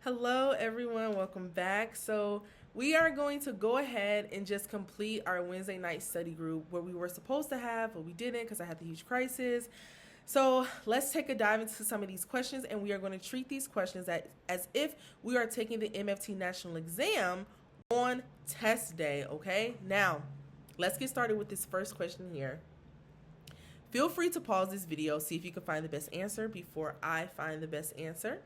Hello, everyone. Welcome back. So, we are going to go ahead and just complete our Wednesday night study group where we were supposed to have, but we didn't because I had the huge crisis. So, let's take a dive into some of these questions, and we are going to treat these questions as if we are taking the MFT National Exam on test day, okay? Now, let's get started with this first question here. Feel free to pause this video, see if you can find the best answer before I find the best answer.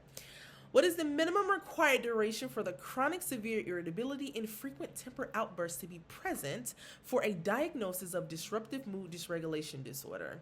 What is the minimum required duration for the chronic severe irritability and frequent temper outbursts to be present for a diagnosis of disruptive mood dysregulation disorder?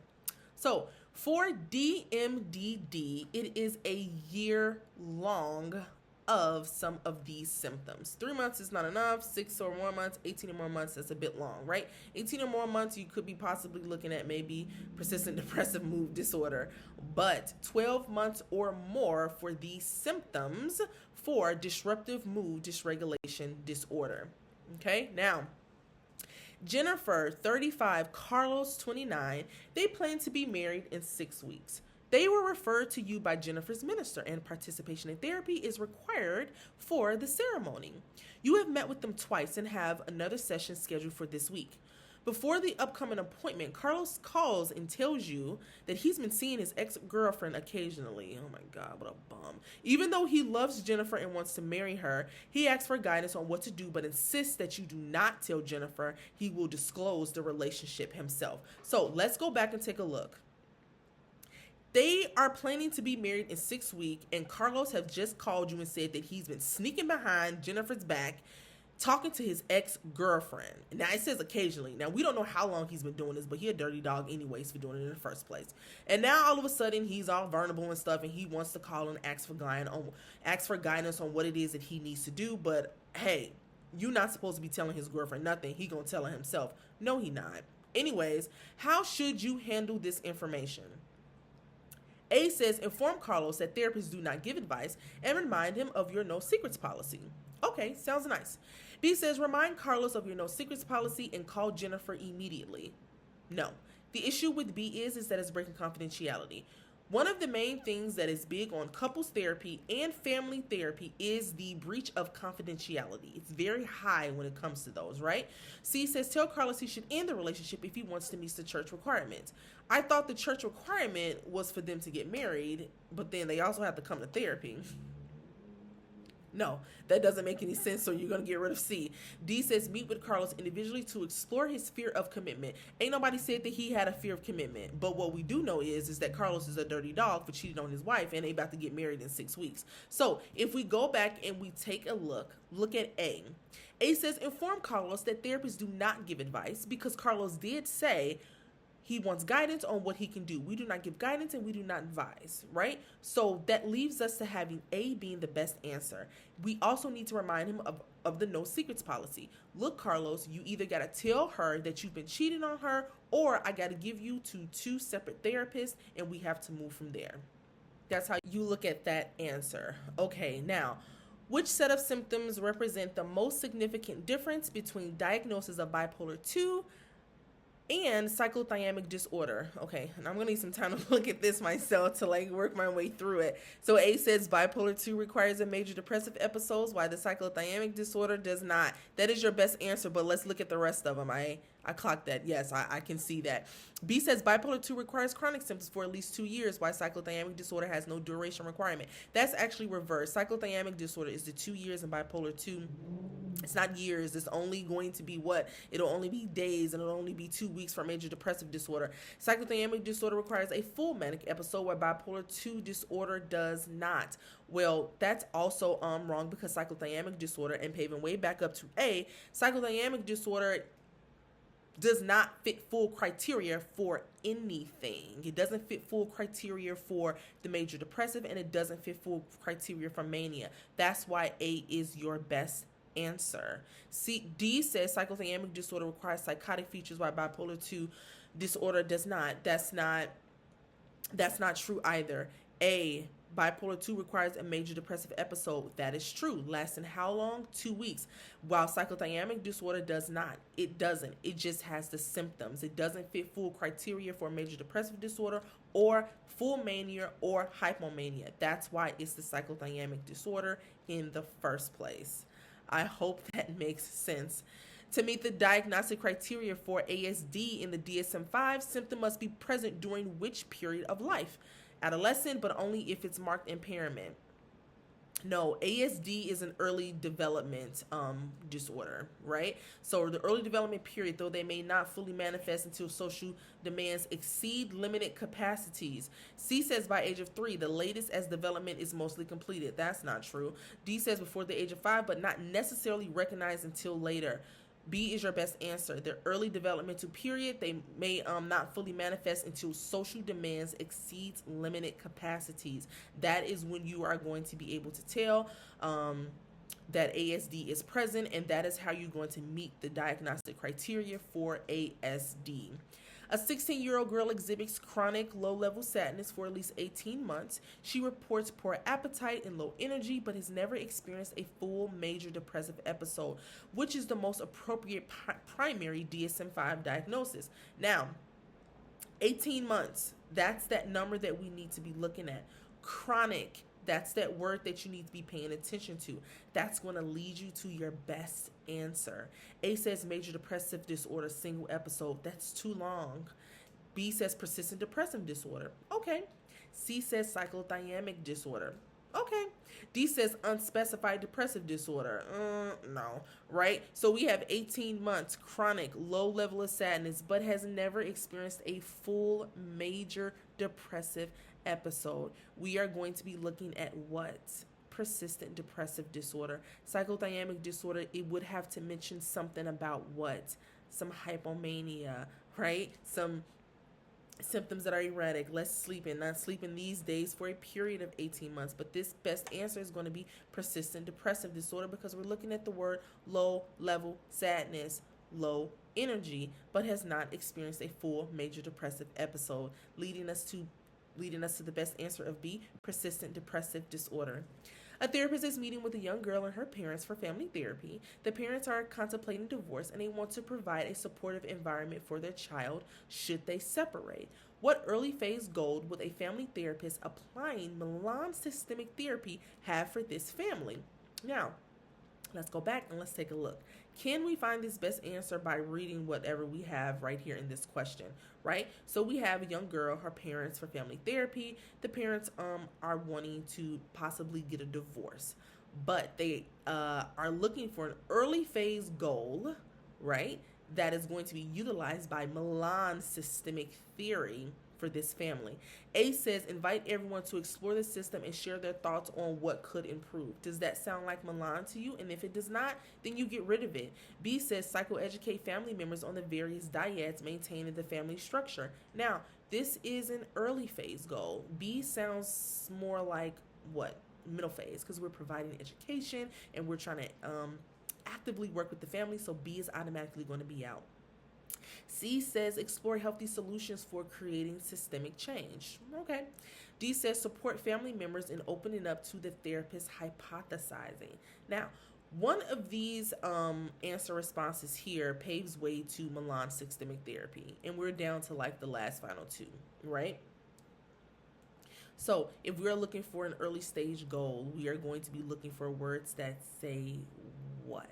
So, for DMDD, it is a year long of some of these symptoms. 3 months is not enough. 6 or more months, 18 or more months, that's a bit long, right? 18 or more months, you could be possibly looking at maybe persistent depressive mood disorder. But 12 months or more for these symptoms for disruptive mood dysregulation disorder. Okay, now, Jennifer, 35, Carlos, 29, they plan to be married in 6 weeks. They were referred to you by Jennifer's minister, and participation in therapy is required for the ceremony. You have met with them twice and have another session scheduled for this week. Before the upcoming appointment, Carlos calls and tells you that he's been seeing his ex-girlfriend occasionally. Oh my God, what a bum. Even though he loves Jennifer and wants to marry her, he asks for guidance on what to do, but insists that you do not tell Jennifer. He will disclose the relationship himself. So let's go back and take a look. They are planning to be married in 6 weeks, and Carlos have just called you and said that he's been sneaking behind Jennifer's back, talking to his ex-girlfriend. Now, it says occasionally. Now, we don't know how long he's been doing this, but he a dirty dog anyways for doing it in the first place. And now, all of a sudden, he's all vulnerable and stuff, and he wants to call and ask for guidance on what it is that he needs to do. But, hey, you're not supposed to be telling his girlfriend nothing. He gonna tell her himself. No, he not. Anyways, how should you handle this information? A says, inform Carlos that therapists do not give advice and remind him of your no secrets policy. Okay, sounds nice. B says, remind Carlos of your no secrets policy and call Jennifer immediately. No. The issue with B is that it's breaking confidentiality. One of the main things that is big on couples therapy and family therapy is the breach of confidentiality. It's very high when it comes to those, right? C says, tell Carlos he should end the relationship if he wants to meet the church requirements. I thought the church requirement was for them to get married, but then they also have to come to therapy. No, that doesn't make any sense, so you're going to get rid of C. D says, meet with Carlos individually to explore his fear of commitment. Ain't nobody said that he had a fear of commitment, but what we do know is that Carlos is a dirty dog for cheating on his wife, and they about to get married in 6 weeks. So if we go back and we take a look at A. A says, inform Carlos that therapists do not give advice because Carlos did say he wants guidance on what he can do. We do not give guidance and we do not advise, right? So that leaves us to having A being the best answer. We also need to remind him of the no secrets policy. Look, Carlos, you either got to tell her that you've been cheating on her, or I got to give you to 2 separate therapists and we have to move from there. That's how you look at that answer. Okay, now, which set of symptoms represent the most significant difference between diagnosis of bipolar II and cyclothymia disorder? Okay, and I'm gonna need some time to look at this myself to work my way through it. So A says bipolar II requires a major depressive episodes, while the cyclothymia disorder does not. That is your best answer, but let's look at the rest of them. I clocked that. Yes, I can see that. B says bipolar II requires chronic symptoms for at least 2 years, while cyclothymia disorder has no duration requirement. That's actually reversed. Cyclothymia disorder is the 2 years, and bipolar II, it's not years. It's only going to be it'll only be days, and it'll only be 2 weeks for major depressive disorder. Cyclothymia disorder requires a full manic episode, where bipolar II disorder does not. Well, that's also wrong, because cyclothymia disorder, and paving way back up to A, cyclothymia disorder does not fit full criteria for anything. It doesn't fit full criteria for the major depressive, and it doesn't fit full criteria for mania. That's why A is your best answer. D says cyclothymia disorder requires psychotic features, while bipolar II disorder does not. That's not true either. A Bipolar II requires a major depressive episode. That is true. Lasting how long? 2 weeks. While cyclothymia disorder does not. It doesn't. It just has the symptoms. It doesn't fit full criteria for a major depressive disorder or full mania or hypomania. That's why it's the cyclothymia disorder in the first place. I hope that makes sense. To meet the diagnostic criteria for ASD in the DSM-5, symptom must be present during which period of life? Adolescent, but only if it's marked impairment. No, ASD is an early development disorder, right? So the early development period, though they may not fully manifest until social demands exceed limited capacities. C says by age of 3, the latest as development is mostly completed. That's not true. D says before the age of 5, but not necessarily recognized until later. B is your best answer. The early developmental period, they may not fully manifest until social demands exceeds limited capacities. That is when you are going to be able to tell that ASD is present, and that is how you're going to meet the diagnostic criteria for ASD. A 16-year-old girl exhibits chronic low-level sadness for at least 18 months. She reports poor appetite and low energy, but has never experienced a full major depressive episode, which is the most appropriate primary DSM-5 diagnosis. Now, 18 months, that's that number that we need to be looking at. Chronic, that's that word that you need to be paying attention to. That's going to lead you to your best answer. A says major depressive disorder, single episode. That's too long. B says persistent depressive disorder. Okay. C says cyclothymia disorder. Okay. D says unspecified depressive disorder. No. Right? So we have 18 months, chronic, low level of sadness, but has never experienced a full major depressive episode. We are going to be looking at what? Persistent depressive disorder. Cyclothymia disorder, it would have to mention something about what? Some hypomania, right? Some symptoms that are erratic, less sleeping, not sleeping these days for a period of 18 months. But this best answer is going to be persistent depressive disorder because we're looking at the word low level sadness, low energy, but has not experienced a full major depressive episode, leading us to the best answer of B, persistent depressive disorder. A therapist is meeting with a young girl and her parents for family therapy. The parents are contemplating divorce and they want to provide a supportive environment for their child should they separate. What early phase goal would a family therapist applying Milan systemic therapy have for this family? Now, let's go back and let's take a look. Can we find this best answer by reading whatever we have right here in this question, right? So we have a young girl, her parents for family therapy. The parents are wanting to possibly get a divorce, but they are looking for an early phase goal, right? That is going to be utilized by Milan systemic theory for this family. A says invite everyone to explore the system and share their thoughts on what could improve. Does that sound like Milan to you? And if it does not, then you get rid of it. B says psychoeducate family members on the various dyads maintained in the family structure. Now, this is an early phase goal. B sounds more like what? Middle phase, because we're providing education and we're trying to actively work with the family, so B is automatically going to be out. C says explore healthy solutions for creating systemic change. Okay. D says support family members in opening up to the therapist hypothesizing. Now, one of these answer responses here paves way to Milan systemic therapy, and we're down to like the last final two, right? So if we're looking for an early stage goal, we are going to be looking for words that say what?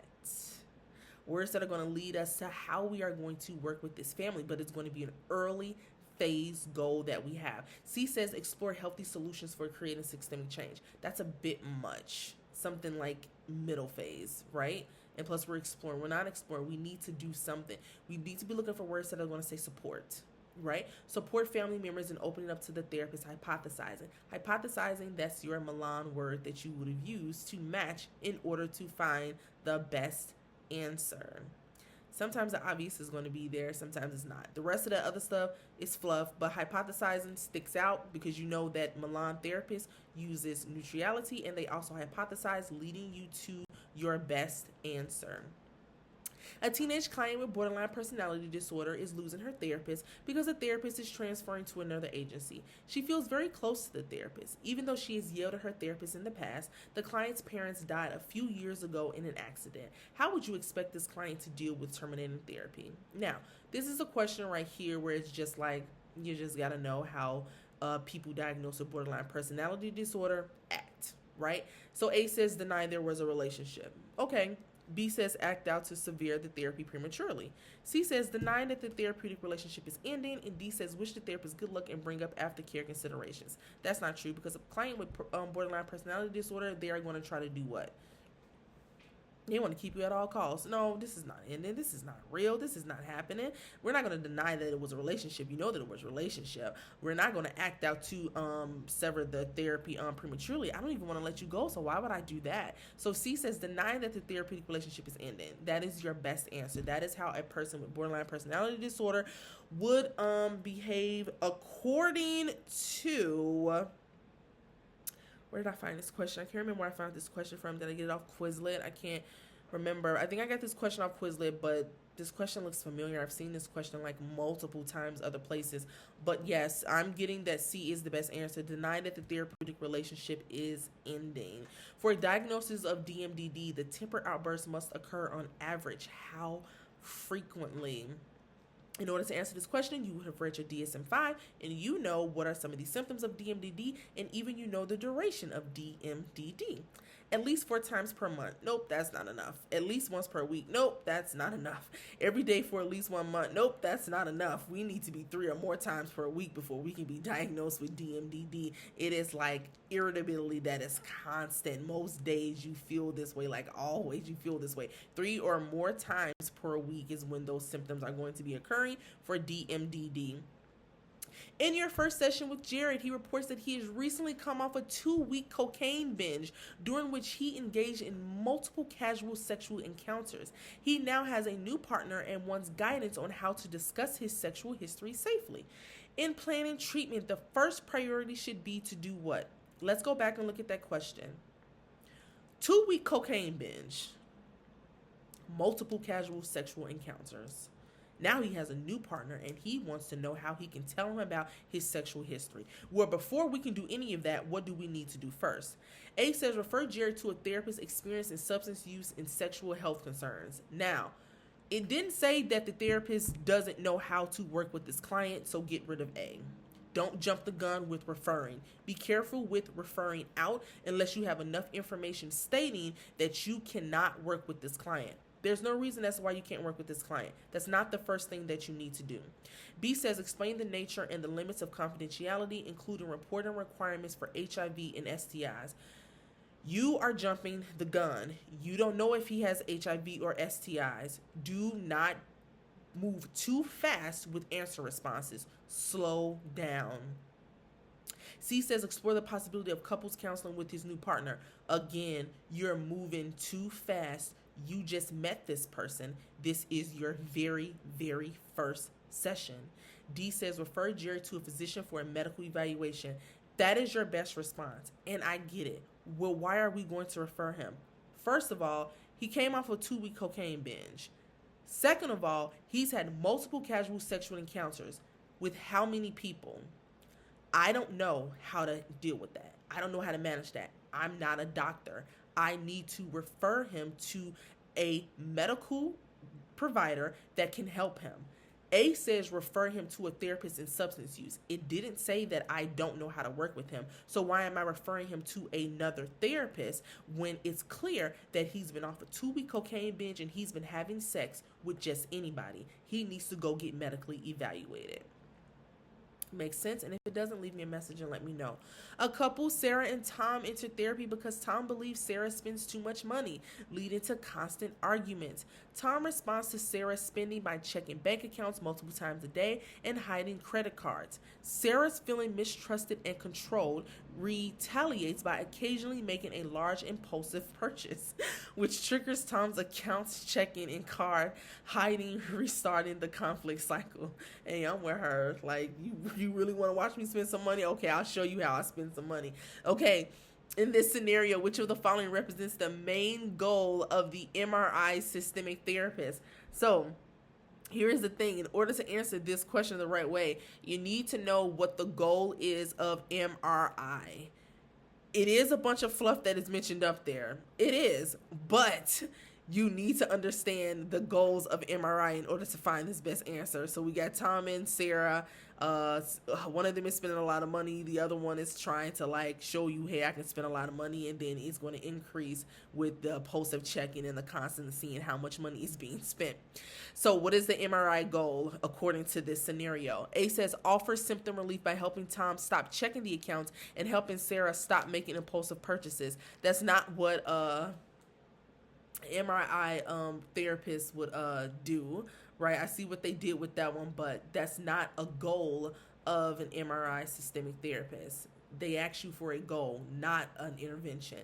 Words that are going to lead us to how we are going to work with this family, but it's going to be an early phase goal that we have. C says explore healthy solutions for creating systemic change. That's a bit much. Something like middle phase, right? And plus we're exploring. We're not exploring. We need to do something. We need to be looking for words that are going to say support, right? Support family members in opening up to the therapist hypothesizing. Hypothesizing, that's your Milan word that you would have used to match in order to find the best answer. Sometimes the obvious is going to be there, sometimes it's not. The rest of the other stuff is fluff, but hypothesizing sticks out because you know that Milan therapist uses neutrality and they also hypothesize, leading you to your best answer. A teenage client with borderline personality disorder is losing her therapist because the therapist is transferring to another agency. She feels very close to the therapist. Even though she has yelled at her therapist in the past, the client's parents died a few years ago in an accident. How would you expect this client to deal with terminating therapy? Now, this is a question right here where it's just like, you just got to know how people diagnosed with borderline personality disorder act, right? So A says deny there was a relationship. Okay. B says act out to sever the therapy prematurely. C says deny that the therapeutic relationship is ending. And D says wish the therapist good luck and bring up aftercare considerations. That's not true, because a client with borderline personality disorder, they are going to try to do what? They want to keep you at all costs. No, this is not ending. This is not real. This is not happening. We're not going to deny that it was a relationship. You know that it was a relationship. We're not going to act out to sever the therapy prematurely. I don't even want to let you go, so why would I do that? So C says deny that the therapeutic relationship is ending. That is your best answer. That is how a person with borderline personality disorder would behave according to... Where did I find this question? I can't remember where I found this question from. Did I get it off Quizlet? I can't remember. I think I got this question off Quizlet, but this question looks familiar. I've seen this question like multiple times other places. But yes, I'm getting that C is the best answer. Deny that the therapeutic relationship is ending. For a diagnosis of DMDD, the temper outburst must occur on average. How frequently? In order to answer this question, you would have read your DSM-5, and you know what are some of the symptoms of DMDD, and even you know the duration of DMDD. At least 4 times per month. Nope, that's not enough. At least once per week. Nope, that's not enough. Every day for at least 1 month. Nope, that's not enough. We need to be 3 or more times per week before we can be diagnosed with DMDD. It is like irritability that is constant. Most days you feel this way, like always you feel this way. 3 or more times per week is when those symptoms are going to be occurring for DMDD. In your first session with Jared, he reports that he has recently come off a 2-week cocaine binge, during which he engaged in multiple casual sexual encounters. He now has a new partner and wants guidance on how to discuss his sexual history safely. In planning treatment, the first priority should be to do what? Let's go back and look at that question. 2-week cocaine binge, multiple casual sexual encounters. Now he has a new partner and he wants to know how he can tell him about his sexual history. Well, before we can do any of that, what do we need to do first? A says refer Jared to a therapist experienced in substance use and sexual health concerns. Now, it didn't say that the therapist doesn't know how to work with this client, so get rid of A. Don't jump the gun with referring. Be careful with referring out unless you have enough information stating that you cannot work with this client. There's no reason as to why you can't work with this client. That's not the first thing that you need to do. B says explain the nature and the limits of confidentiality, including reporting requirements for HIV and STIs. You are jumping the gun. You don't know if he has HIV or STIs. Do not move too fast with answer responses. Slow down. C says explore the possibility of couples counseling with his new partner. Again, you're moving too fast. You just met this person. This is your very, very first session. D says refer Jared to a physician for a medical evaluation. That is your best response. And I get it. Well, why are we going to refer him? First of all, he came off a 2-week cocaine binge. Second of all, he's had multiple casual sexual encounters. With how many people? I don't know how to deal with that. I don't know how to manage that. I'm not a doctor. I need to refer him to a medical provider that can help him. A says refer him to a therapist in substance use. It didn't say that I don't know how to work with him. So why am I referring him to another therapist when it's clear that he's been off a 2-week cocaine binge and he's been having sex with just anybody? He needs to go get medically evaluated. Makes sense? And if it doesn't, leave me a message and let me know. A couple, Sarah and Tom, entered therapy because Tom believes Sarah spends too much money, leading to constant arguments. Tom responds to Sarah's spending by checking bank accounts multiple times a day and hiding credit cards. Sarah's feeling mistrusted and controlled retaliates by occasionally making a large impulsive purchase, which triggers Tom's accounts checking and card hiding, restarting the conflict cycle. Hey, I'm with her. Like, you really want to watch me spend some money? Okay, I'll show you how I spend some money. Okay, In this scenario, which of the following represents the main goal of the MRI systemic therapist? So, here is the thing. In order to answer this question the right way, you need to know what the goal is of MRI. It is a bunch of fluff that is mentioned up there. It is. But you need to understand the goals of MRI in order to find this best answer. So we got Tom and Sarah. One of them is spending a lot of money. The other one is trying to like show you, hey, I can spend a lot of money, and then it's going to increase with the pulse of checking and the constant seeing how much money is being spent. So what is the MRI goal according to this scenario? A says offer symptom relief by helping Tom stop checking the accounts and helping Sarah stop making impulsive purchases. That's not what MRI therapists would do, right? I see what they did with that one, but that's not a goal of an MRI systemic therapist. They ask you for a goal, not an intervention.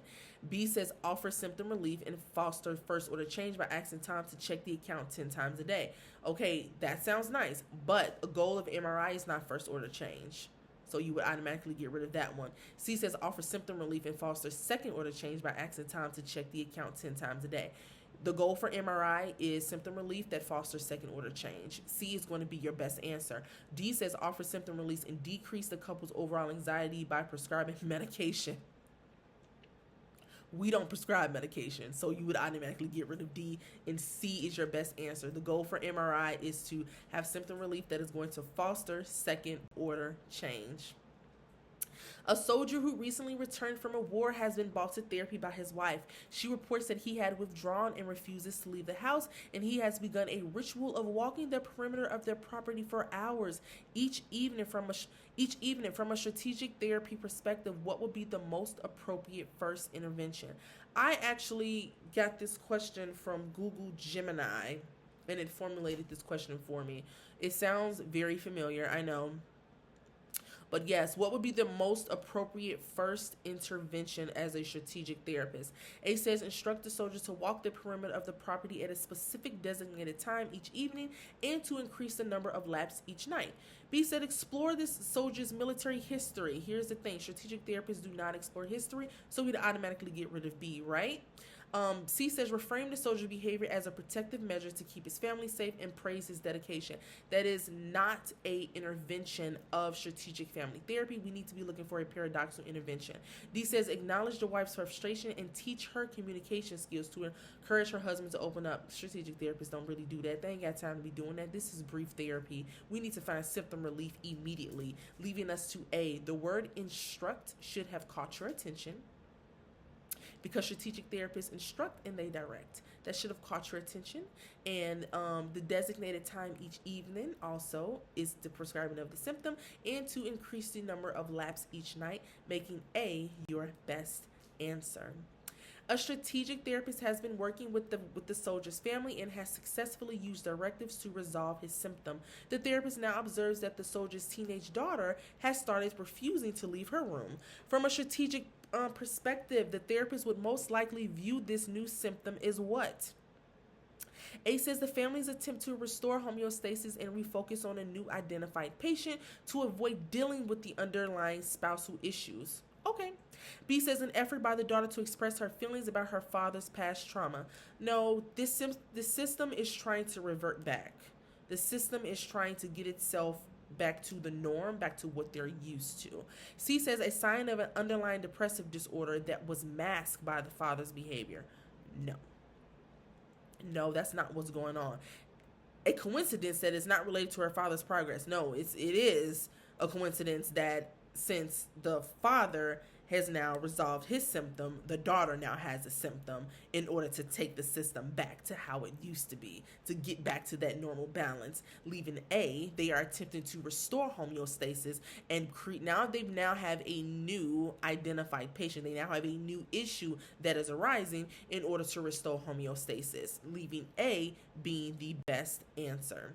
B says offer symptom relief and foster first order change by asking Tom to check the account 10 times a day. Okay, that sounds nice, but a goal of MRI is not first order change. So you would automatically get rid of that one. C says offer symptom relief and foster second order change by asking Tom to check the account 10 times a day. The goal for MRI is symptom relief that fosters second order change. C is going to be your best answer. D says offer symptom relief and decrease the couple's overall anxiety by prescribing medication. We don't prescribe medication, so you would automatically get rid of D, and C is your best answer. The goal for MRI is to have symptom relief that is going to foster second order change. A soldier who recently returned from a war has been brought to therapy by his wife. She reports that he had withdrawn and refuses to leave the house, and he has begun a ritual of walking the perimeter of their property for hours each evening. From a strategic therapy perspective, what would be the most appropriate first intervention? I actually got this question from Google Gemini, and it formulated this question for me. It sounds very familiar, I know. But yes, what would be the most appropriate first intervention as a strategic therapist? A says instruct the soldier to walk the perimeter of the property at a specific designated time each evening and to increase the number of laps each night. B said explore this soldier's military history. Here's the thing, strategic therapists do not explore history, so we'd automatically get rid of B, right? C says reframe the soldier's behavior as a protective measure to keep his family safe and praise his dedication. That is not a intervention of strategic family therapy. We need to be looking for a paradoxical intervention. D says acknowledge the wife's frustration and teach her communication skills to encourage her husband to open up. Strategic therapists don't really do that. They ain't got time to be doing that. This is brief therapy. We need to find symptom relief immediately, leaving us to A. The word instruct should have caught your attention, because strategic therapists instruct and they direct. That should have caught your attention. And the designated time each evening also is the prescribing of the symptom and to increase the number of laps each night, making A your best answer. A strategic therapist has been working with the soldier's family and has successfully used directives to resolve his symptom. The therapist now observes that the soldier's teenage daughter has started refusing to leave her room. From a strategic perspective, the therapist would most likely view this new symptom as what? A says the family's attempt to restore homeostasis and refocus on a new identified patient to avoid dealing with the underlying spousal issues. Okay. B says an effort by the daughter to express her feelings about her father's past trauma. No, the system is trying to revert back. The system is trying to get itself back to the norm, back to what they're used to. C says a sign of an underlying depressive disorder that was masked by the father's behavior. No, that's not what's going on. A coincidence that is not related to her father's progress. No, it is a coincidence that since the father has now resolved his symptom, the daughter now has a symptom in order to take the system back to how it used to be, to get back to that normal balance. Leaving A, they are attempting to restore homeostasis and they now have a new identified patient. They now have a new issue that is arising in order to restore homeostasis, leaving A being the best answer.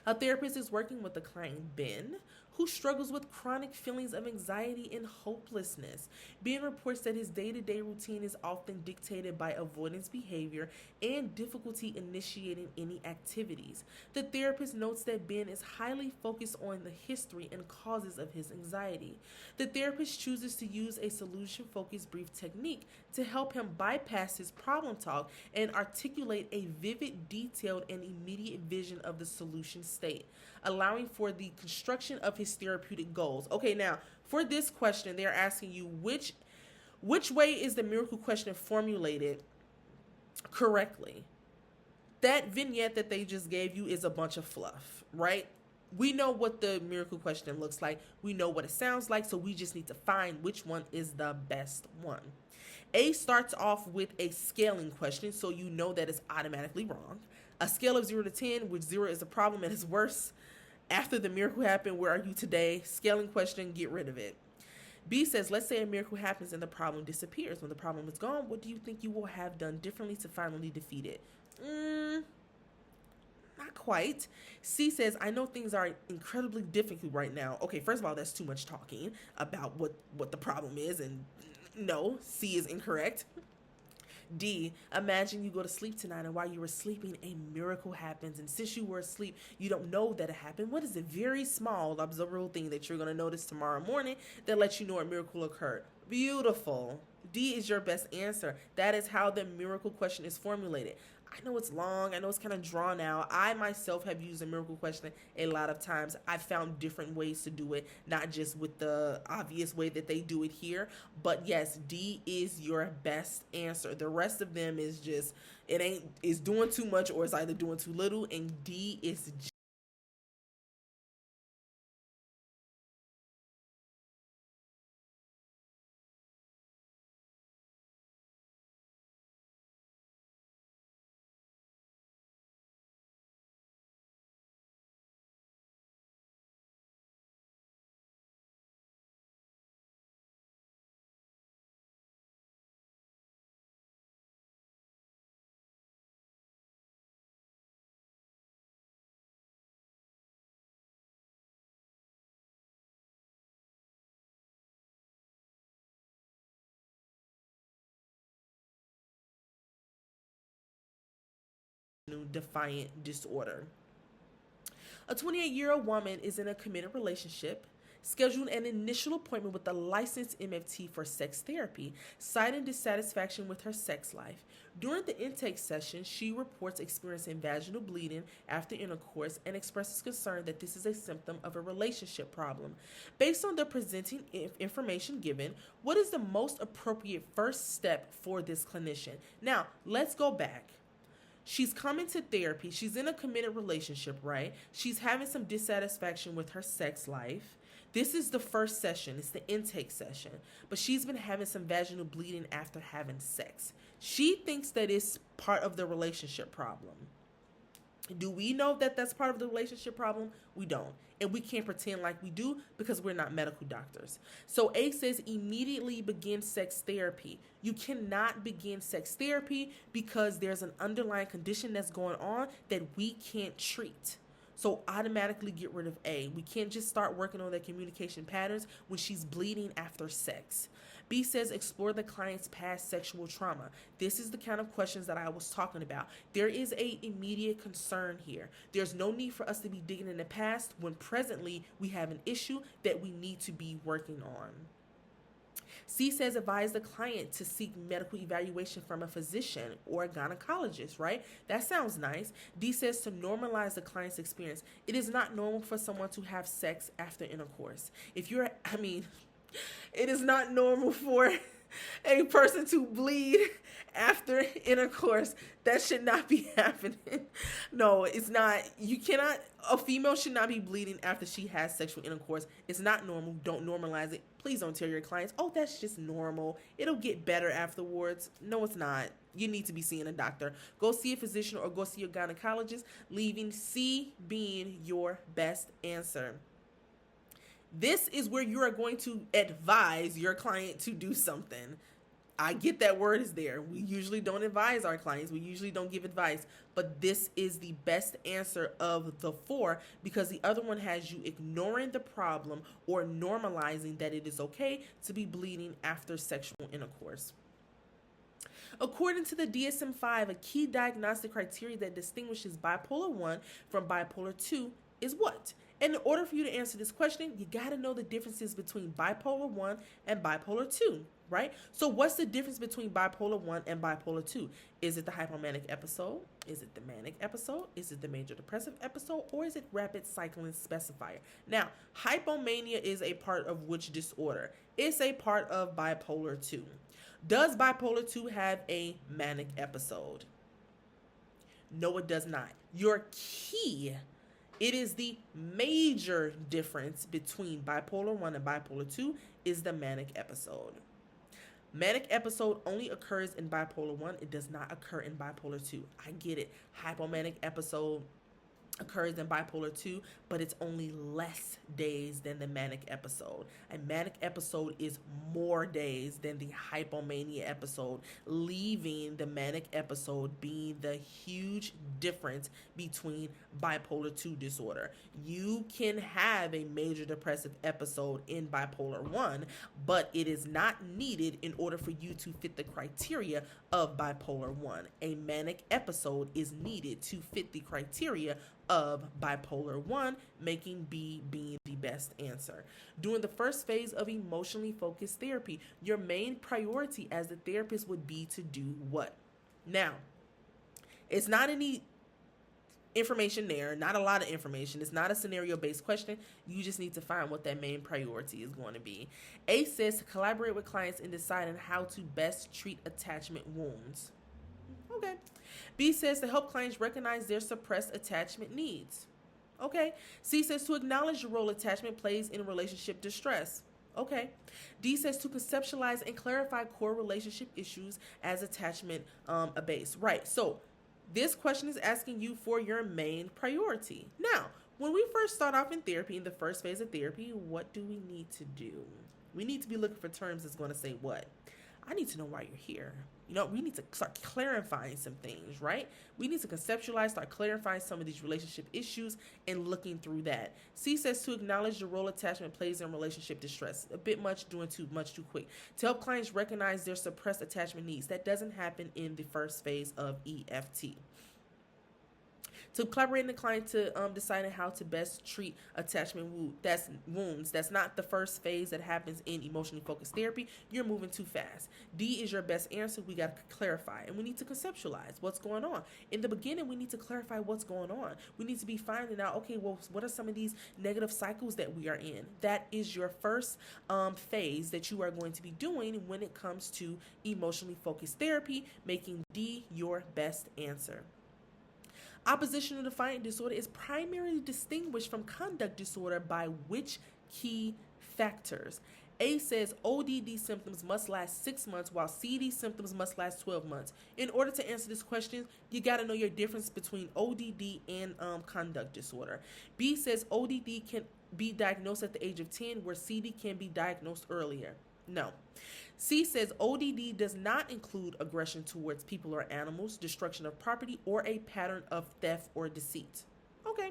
A therapist is working with the client Ben, who struggles with chronic feelings of anxiety and hopelessness. Ben reports that his day-to-day routine is often dictated by avoidance behavior and difficulty initiating any activities. The therapist notes that Ben is highly focused on the history and causes of his anxiety. The therapist chooses to use a solution-focused brief technique to help him bypass his problem talk and articulate a vivid, detailed, and immediate vision of the solution state, allowing for the construction of his therapeutic goals. Okay, now for this question, they're asking you which way is the miracle question formulated correctly. That vignette that they just gave you is a bunch of fluff, right? We know what the miracle question looks like. We know what it sounds like, so we just need to find which one is the best one. A starts off with a scaling question, so you know that it's automatically wrong. A scale of 0 to 10, which 0 is a problem and is worse. After the miracle happened, where are you today? Scaling question, get rid of it. B says, let's say a miracle happens and the problem disappears. When the problem is gone, what do you think you will have done differently to finally defeat it? Not quite. C says, I know things are incredibly difficult right now. Okay, first of all, that's too much talking about what the problem is, and no, C is incorrect. D, imagine you go to sleep tonight and while you were sleeping, a miracle happens. And since you were asleep, you don't know that it happened. What is a very small observable thing that you're going to notice tomorrow morning that lets you know a miracle occurred? Beautiful. D is your best answer. That is how the miracle question is formulated. I know it's long. I know it's kind of drawn out. I myself have used a miracle question a lot of times. I've found different ways to do it, not just with the obvious way that they do it here. But yes, D is your best answer. The rest of them is just, is doing too much or it's either doing too little, and D is defiant disorder. A 28-year-old woman is in a committed relationship, scheduled an initial appointment with a licensed MFT for sex therapy, citing dissatisfaction with her sex life. During the intake session, she reports experiencing vaginal bleeding after intercourse and expresses concern that this is a symptom of a relationship problem. Based on the presenting information given, what is the most appropriate first step for this clinician? Now, let's go back. She's coming to therapy. She's in a committed relationship, right? She's having some dissatisfaction with her sex life. This is the first session. It's the intake session. But she's been having some vaginal bleeding after having sex. She thinks that it's part of the relationship problem. Do we know that that's part of the relationship problem? We don't. And we can't pretend like we do because we're not medical doctors. So A says immediately begin sex therapy. You cannot begin sex therapy because there's an underlying condition that's going on that we can't treat. So automatically get rid of A. We can't just start working on their communication patterns when she's bleeding after sex. B says explore the client's past sexual trauma. This is the kind of questions that I was talking about. There is an immediate concern here. There's no need for us to be digging in the past when presently we have an issue that we need to be working on. C says advise the client to seek medical evaluation from a physician or a gynecologist, right? That sounds nice. D says to normalize the client's experience. It is not normal for someone to have sex after intercourse. It is not normal for a person to bleed after intercourse. That should not be happening. No, it's not. A female should not be bleeding after she has sexual intercourse. It's not normal. Don't normalize it. Please don't tell your clients, oh, that's just normal. It'll get better afterwards. No, it's not. You need to be seeing a doctor. Go see a physician or go see your gynecologist, leaving C being your best answer. This is where you are going to advise your client to do something. I get that word is there. We usually don't advise our clients. We usually don't give advice. But this is the best answer of the four because the other one has you ignoring the problem or normalizing that it is okay to be bleeding after sexual intercourse. According to the DSM-5, a key diagnostic criteria that distinguishes bipolar I from bipolar II is what? And in order for you to answer this question, you got to know the differences between bipolar I and bipolar II, right? So what's the difference between bipolar I and bipolar II? Is it the hypomanic episode? Is it the manic episode? Is it the major depressive episode? Or is it rapid cycling specifier? Now, hypomania is a part of which disorder? It's a part of bipolar II. Does bipolar II have a manic episode? No, it does not. Your key, it is the major difference between bipolar I and bipolar II is the manic episode. Manic episode only occurs in bipolar I. It does not occur in bipolar II. I get it. Hypomanic episode occurs in bipolar II, but it's only less days than the manic episode. A manic episode is more days than the hypomania episode, leaving the manic episode being the huge difference between bipolar II disorder. You can have a major depressive episode in bipolar I, but it is not needed in order for you to fit the criteria of bipolar I. A manic episode is needed to fit the criteria of bipolar I, making B being the best answer. During the first phase of emotionally focused therapy, your main priority as the therapist would be to do what? Now, it's not any information there, not a lot of information. It's not a scenario-based question. You just need to find what that main priority is going to be. A says to collaborate with clients in deciding how to best treat attachment wounds. Okay. B says to help clients recognize their suppressed attachment needs. Okay. C says to acknowledge the role attachment plays in relationship distress. Okay. D says to conceptualize and clarify core relationship issues as attachment based. Right. So this question is asking you for your main priority. Now, when we first start off in therapy, in the first phase of therapy, what do we need to do? We need to be looking for terms that's going to say what? I need to know why you're here. You know, we need to start clarifying some things, right? We need to conceptualize, start clarifying some of these relationship issues and looking through that. C says to acknowledge the role attachment plays in relationship distress. A bit much, doing too much too quick. To help clients recognize their suppressed attachment needs. That doesn't happen in the first phase of EFT. To collaborate with the client to deciding how to best treat attachment wounds. That's not the first phase that happens in emotionally focused therapy. You're moving too fast. D is your best answer. We got to clarify, and we need to conceptualize what's going on. In the beginning, we need to clarify what's going on. We need to be finding out, okay, well, what are some of these negative cycles that we are in? That is your first phase that you are going to be doing when it comes to emotionally focused therapy, making D your best answer. Oppositional defiant disorder is primarily distinguished from conduct disorder by which key factors? A says ODD symptoms must last 6 months while CD symptoms must last 12 months. In order to answer this question, you got to know your difference between ODD and conduct disorder. B says ODD can be diagnosed at the age of 10 where CD can be diagnosed earlier. No. C says ODD does not include aggression towards people or animals, destruction of property, or a pattern of theft or deceit. Okay.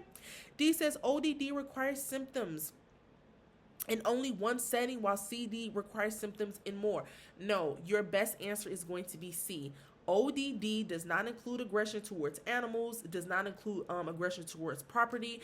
D says ODD requires symptoms in only one setting while CD requires symptoms in more. No, your best answer is going to be C. ODD does not include aggression towards animals. It does not include aggression towards property.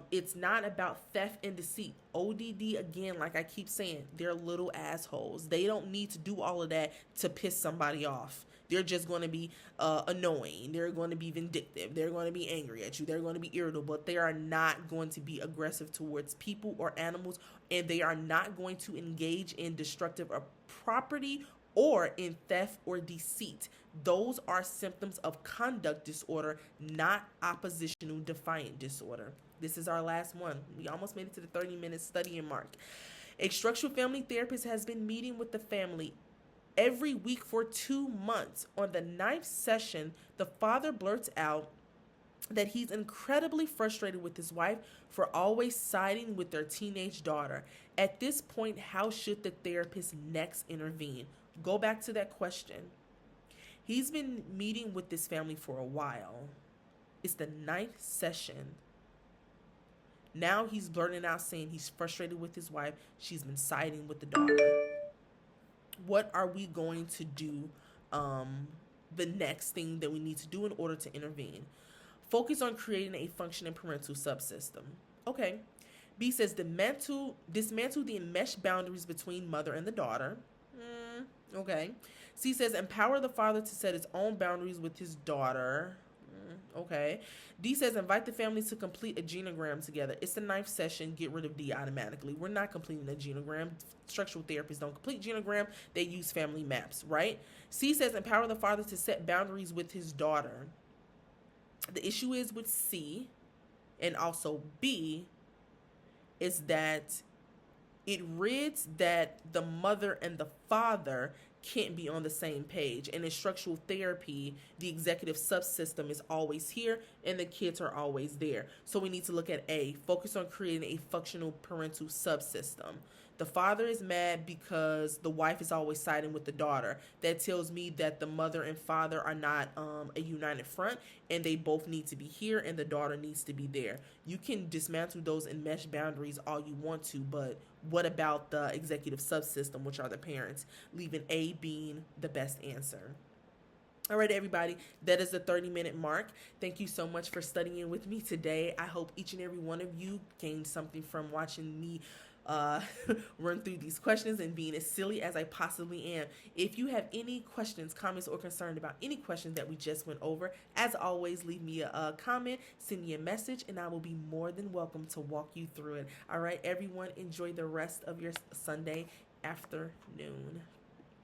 It's not about theft and deceit. ODD, again, like I keep saying, they're little assholes. They don't need to do all of that to piss somebody off. They're just going to be annoying. They're going to be vindictive. They're going to be angry at you. They're going to be irritable. But they are not going to be aggressive towards people or animals. And they are not going to engage in destructive of property or in theft or deceit. Those are symptoms of conduct disorder, not oppositional defiant disorder. This is our last one. We almost made it to the 30-minute studying mark. A structural family therapist has been meeting with the family every week for 2 months. On the 9th session, the father blurts out that he's incredibly frustrated with his wife for always siding with their teenage daughter. At this point, how should the therapist next intervene? Go back to that question. He's been meeting with this family for a while. It's the 9th session. Now he's blurting out saying he's frustrated with his wife. She's been siding with the daughter. What are we going to do? The next thing that we need to do in order to intervene. Focus on creating a functioning parental subsystem. Okay. B says dismantle the enmeshed boundaries between mother and the daughter. Okay. C says empower the father to set his own boundaries with his daughter. Okay. D says invite the family to complete a genogram together. It's the 9th session. Get rid of D automatically. We're not completing a genogram. Structural therapists don't complete genogram. They use family maps, right? C says empower the father to set boundaries with his daughter. The issue is with C and also B is that it reads that the mother and the father can't be on the same page. And in structural therapy, the executive subsystem is always here and the kids are always there. So we need to look at A, focus on creating a functional parental subsystem. The father is mad because the wife is always siding with the daughter. That tells me that the mother and father are not a united front, and they both need to be here, and the daughter needs to be there. You can dismantle those enmeshed boundaries all you want to, but what about the executive subsystem, which are the parents, leaving A being the best answer? All right, everybody, that is the 30-minute mark. Thank you so much for studying with me today. I hope each and every one of you gained something from watching me run through these questions and being as silly as I possibly am. If you have any questions, comments, or concerns about any questions that we just went over, as always, leave me a comment, send me a message, and I will be more than welcome to walk you through it. All right, everyone, enjoy the rest of your Sunday afternoon.